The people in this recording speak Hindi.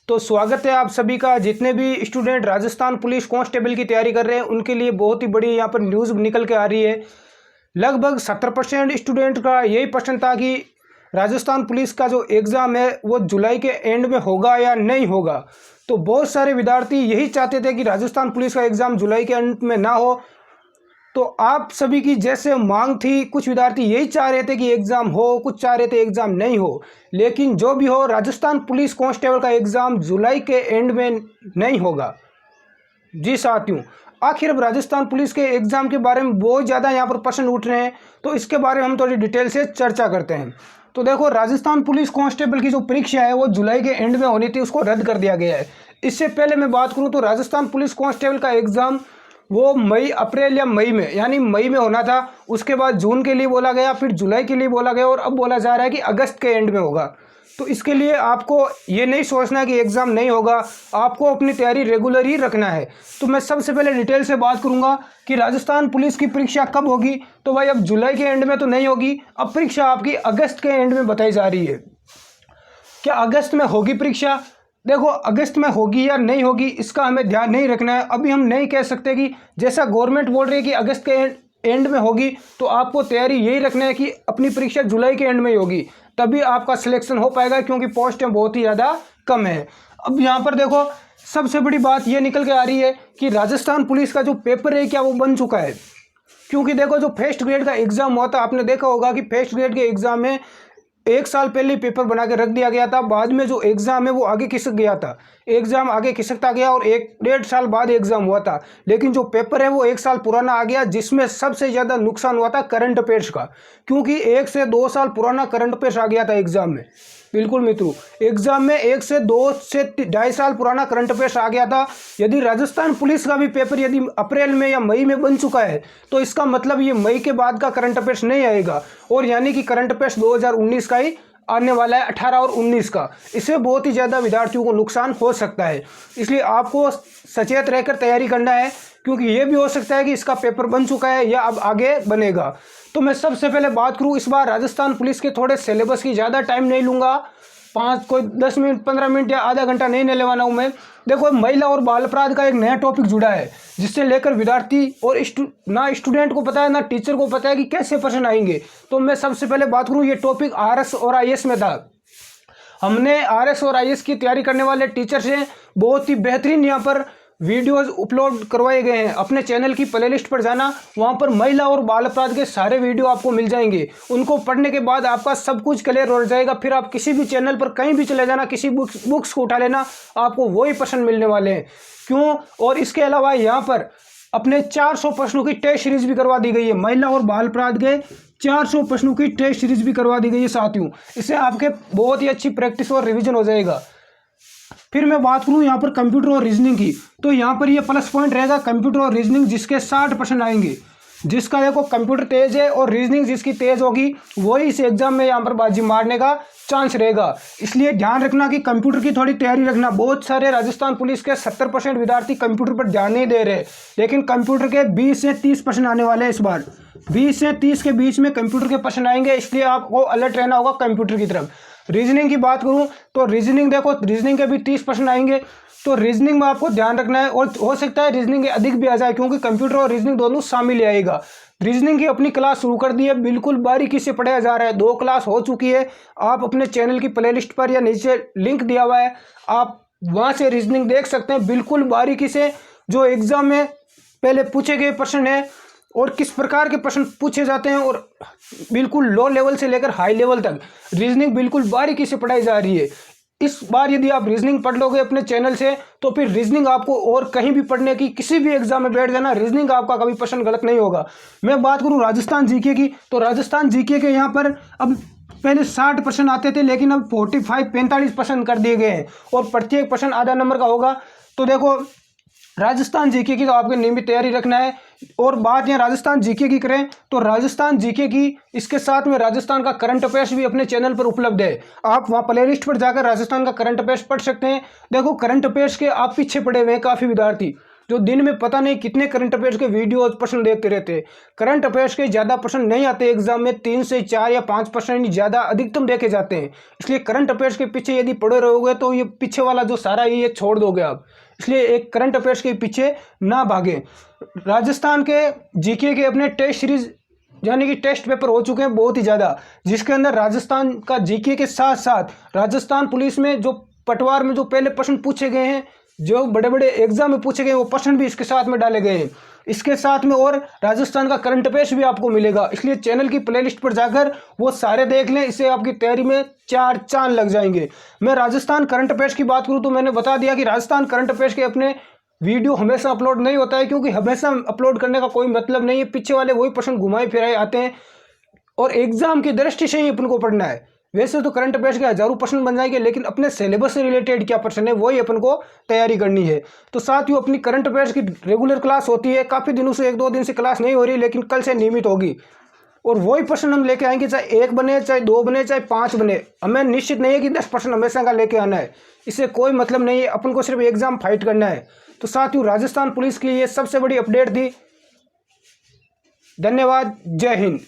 तो स्वागत है आप सभी का। जितने भी स्टूडेंट राजस्थान पुलिस कांस्टेबल की तैयारी कर रहे हैं उनके लिए बहुत ही बड़ी यहाँ पर न्यूज़ निकल के आ रही है। लगभग 70% स्टूडेंट का यही प्रश्न था कि राजस्थान पुलिस का जो एग्ज़ाम है वो जुलाई के एंड में होगा या नहीं होगा। तो बहुत सारे विद्यार्थी यही चाहते थे कि राजस्थान पुलिस का एग्ज़ाम जुलाई के एंड में ना हो। तो आप सभी की जैसे मांग थी, कुछ विद्यार्थी यही चाह रहे थे कि एग्ज़ाम हो, कुछ चाह रहे थे एग्ज़ाम नहीं हो। लेकिन जो भी हो, राजस्थान पुलिस कांस्टेबल का एग्ज़ाम जुलाई के एंड में नहीं होगा। जी साथियों, आखिर अब राजस्थान पुलिस के एग्ज़ाम के बारे में बहुत ज़्यादा यहाँ पर प्रश्न उठ रहे हैं, तो इसके बारे में हम थोड़ी डिटेल से चर्चा करते हैं। तो देखो, राजस्थान पुलिस कांस्टेबल की जो परीक्षा है वो जुलाई के एंड में होनी थी, उसको रद्द कर दिया गया है। इससे पहले मैं बात करूँ तो राजस्थान पुलिस कांस्टेबल का एग्ज़ाम वो अप्रैल या मई में, यानी मई में होना था। उसके बाद जून के लिए बोला गया, फिर जुलाई के लिए बोला गया और अब बोला जा रहा है कि अगस्त के एंड में होगा। तो इसके लिए आपको ये नहीं सोचना है कि एग्ज़ाम नहीं होगा, आपको अपनी तैयारी रेगुलर ही रखना है। तो मैं सबसे पहले डिटेल से बात करूंगा कि राजस्थान पुलिस की परीक्षा कब होगी। तो भाई अब जुलाई के एंड में तो नहीं होगी, अब परीक्षा आपकी अगस्त के एंड में बताई जा रही है। क्या अगस्त में होगी परीक्षा? देखो, अगस्त में होगी या नहीं होगी इसका हमें ध्यान नहीं रखना है। अभी हम नहीं कह सकते कि जैसा गवर्नमेंट बोल रही है कि अगस्त के एंड में होगी, तो आपको तैयारी यही रखना है कि अपनी परीक्षा जुलाई के एंड में ही होगी, तभी आपका सिलेक्शन हो पाएगा, क्योंकि पोस्टें बहुत ही ज़्यादा कम है। अब यहाँ पर देखो, सबसे बड़ी बात ये निकल के आ रही है कि राजस्थान पुलिस का जो पेपर है क्या वो बन चुका है। क्योंकि देखो, जो फर्स्ट ग्रेड का एग्ज़ाम हुआ था, आपने देखा होगा कि फर्स्ट ग्रेड के एग्ज़ाम में 1 साल पहले पेपर बना के रख दिया गया था। बाद में जो एग्ज़ाम है वो आगे खिसक गया था, एग्ज़ाम आगे खिसकता गया और 1-1.5 साल बाद एग्ज़ाम हुआ था। लेकिन जो पेपर है वो 1 साल पुराना आ गया, जिसमें सबसे ज़्यादा नुकसान हुआ था करंट अफेयर्स का, क्योंकि 1 से 2 साल पुराना करंट अफेयर्स आ गया था एग्ज़ाम में। बिल्कुल मित्रों, एग्ज़ाम में 1 से 2 से 2.5 साल पुराना करंट अफेयर्स आ गया था। यदि राजस्थान पुलिस का भी पेपर यदि अप्रैल में या मई में बन चुका है, तो इसका मतलब ये मई के बाद का करंट अफेयर्स नहीं आएगा, और यानी कि करंट अफेयर्स 2019 का ही आने वाला है, 18 और 19 का। इससे बहुत ही ज़्यादा विद्यार्थियों को नुकसान हो सकता है। इसलिए आपको सचेत रहकर तैयारी करना है, क्योंकि ये भी हो सकता है कि इसका पेपर बन चुका है या अब आगे बनेगा। तो मैं सबसे पहले बात करूं इस बार राजस्थान पुलिस के थोड़े सिलेबस की, ज़्यादा टाइम नहीं लूँगा, 10 मिनट 15 मिनट या आधा घंटा नहीं लेने वाला हूँ मैं। देखो, महिला और बाल अपराध का एक नया टॉपिक जुड़ा है, जिससे लेकर विद्यार्थी और ना स्टूडेंट को पता है ना टीचर को पता है कि कैसे प्रश्न आएंगे। तो मैं सबसे पहले बात करूँ, ये टॉपिक RS और IS में था। हमने RS और IS की तैयारी करने वाले टीचर से बहुत ही बेहतरीन यहाँ पर वीडियोस अपलोड करवाए गए हैं। अपने चैनल की प्लेलिस्ट पर जाना, वहाँ पर महिला और बाल अपराध के सारे वीडियो आपको मिल जाएंगे। उनको पढ़ने के बाद आपका सब कुछ क्लियर हो जाएगा। फिर आप किसी भी चैनल पर कहीं भी चले जाना, किसी बुक्स को उठा लेना, आपको वही प्रश्न मिलने वाले हैं। क्यों? और इसके अलावा यहाँ पर अपने 400 प्रश्नों की टेस्ट सीरीज भी करवा दी गई है। महिला और बाल अपराध के 400 प्रश्नों की टेस्ट सीरीज भी करवा दी गई है साथियों। इससे आपके बहुत ही अच्छी प्रैक्टिस और रिविजन हो जाएगा। फिर मैं बात करूं यहाँ पर कंप्यूटर और रीजनिंग की, तो यहाँ पर ये प्लस पॉइंट रहेगा कंप्यूटर और रीजनिंग, जिसके 60% आएंगे। जिसका देखो कंप्यूटर तेज है और रीजनिंग जिसकी तेज होगी वही इस एग्जाम में यहाँ पर बाजी मारने का चांस रहेगा। इसलिए ध्यान रखना कि कंप्यूटर की थोड़ी तैयारी रखना। बहुत सारे राजस्थान पुलिस के 70% विद्यार्थी कंप्यूटर पर ध्यान नहीं दे रहे, लेकिन कंप्यूटर के 20 से 30% आने वाले हैं इस बार। 20 से 30 के बीच में कंप्यूटर के प्रश्न आएंगे, इसलिए आपको अलर्ट रहना होगा कंप्यूटर की तरफ। रीजनिंग की बात करूं तो रीजनिंग देखो, रीजनिंग के भी 30% आएंगे, तो रीजनिंग में आपको ध्यान रखना है। और हो सकता है रीजनिंग के अधिक भी आ जाए, क्योंकि कंप्यूटर और रीजनिंग दोनों शामिल आएगा। रीजनिंग की अपनी क्लास शुरू कर दी है, बिल्कुल बारीकी से पढ़ाया जा रहा है। 2 क्लास हो चुकी है। आप अपने चैनल की प्लेलिस्ट पर या नीचे लिंक दिया हुआ है, आप वहां से रीजनिंग देख सकते हैं बिल्कुल बारीकी से। जो एग्जाम में पहले पूछे गए प्रश्न है और किस प्रकार के प्रश्न पूछे जाते हैं, और बिल्कुल लो लेवल से लेकर हाई लेवल तक रीजनिंग बिल्कुल बारीकी से पढ़ाई जा रही है। इस बार यदि आप रीजनिंग पढ़ लोगे अपने चैनल से, तो फिर रीजनिंग आपको और कहीं भी पढ़ने की, किसी भी एग्जाम में बैठ जाना, रीजनिंग आपका कभी प्रश्न गलत नहीं होगा। मैं बात करूं राजस्थान जीके की, तो राजस्थान जीके के यहाँ पर अब पहले 60% आते थे, लेकिन अब 45-45% कर दिए गए हैं, और प्रत्येक प्रश्न आधा नंबर का होगा। तो देखो, राजस्थान जीके की तो आपको नियमित तैयारी रखना है। और बात यहाँ राजस्थान जीके की करें तो राजस्थान जीके की इसके साथ में राजस्थान का करंट अफेयर्स भी अपने चैनल पर उपलब्ध है। आप वहाँ प्लेलिस्ट पर जाकर राजस्थान का करंट अफेयर्स पढ़ सकते हैं। देखो, करंट अफेयर्स के आप पीछे पड़े हुए हैं काफ़ी विद्यार्थी। जो दिन में पता नहीं कितने करंट अफेयर्स के वीडियो प्रश्न देखते रहते हैं। करंट अफेयर्स के ज़्यादा प्रश्न नहीं आते एग्जाम में, 3 से 4 या 5% ज़्यादा अधिकतम देखे जाते हैं। इसलिए करंट अफेयर्स के पीछे यदि पड़े रहोगे तो ये पीछे वाला जो सारा ये छोड़ दोगे आप। इसलिए एक करंट अफेयर्स के पीछे ना भागें। राजस्थान के जीके के अपने टेस्ट सीरीज यानी कि टेस्ट पेपर हो चुके हैं बहुत ही ज़्यादा, जिसके अंदर राजस्थान का जीके के साथ साथ राजस्थान पुलिस में जो पटवार में जो पहले प्रश्न पूछे गए हैं, जो बड़े बड़े एग्जाम में पूछे गए वो प्रश्न भी इसके साथ में डाले गए हैं। इसके साथ में और राजस्थान का करंट अफेयर्स भी आपको मिलेगा। इसलिए चैनल की प्लेलिस्ट पर जाकर वो सारे देख लें, इससे आपकी तैयारी में 4 चांद लग जाएंगे। मैं राजस्थान करंट अफेयर्स की बात करूँ तो मैंने बता दिया कि राजस्थान करंट अफेयर्स के अपने वीडियो हमेशा अपलोड नहीं होता है, क्योंकि हमेशा अपलोड करने का कोई मतलब नहीं है। पीछे वाले वही प्रश्न घुमाए फिराए आते हैं और एग्जाम की दृष्टि से ही अपन को पढ़ना है। वैसे तो करंट अफेयर्स के हजारों प्रश्न बन जाएंगे, लेकिन अपने सिलेबस से रिलेटेड क्या प्रश्न है वही अपन को तैयारी करनी है। तो साथ ही अपनी करंट अफेयर्स की रेगुलर क्लास होती है, काफ़ी दिनों से 1-2 दिन से क्लास नहीं हो रही, लेकिन कल से नियमित होगी और वही प्रश्न हम लेके आएंगे, चाहे 1 बने, चाहे 2 बने, चाहे 5 बने। हमें निश्चित नहीं है कि 10 प्रश्न हमेशा का लेके आना है, इससे कोई मतलब नहीं है। अपन को सिर्फ एग्जाम फाइट करना है। तो साथ ही राजस्थान पुलिस की ये सबसे बड़ी अपडेट थी। धन्यवाद। जय हिंद।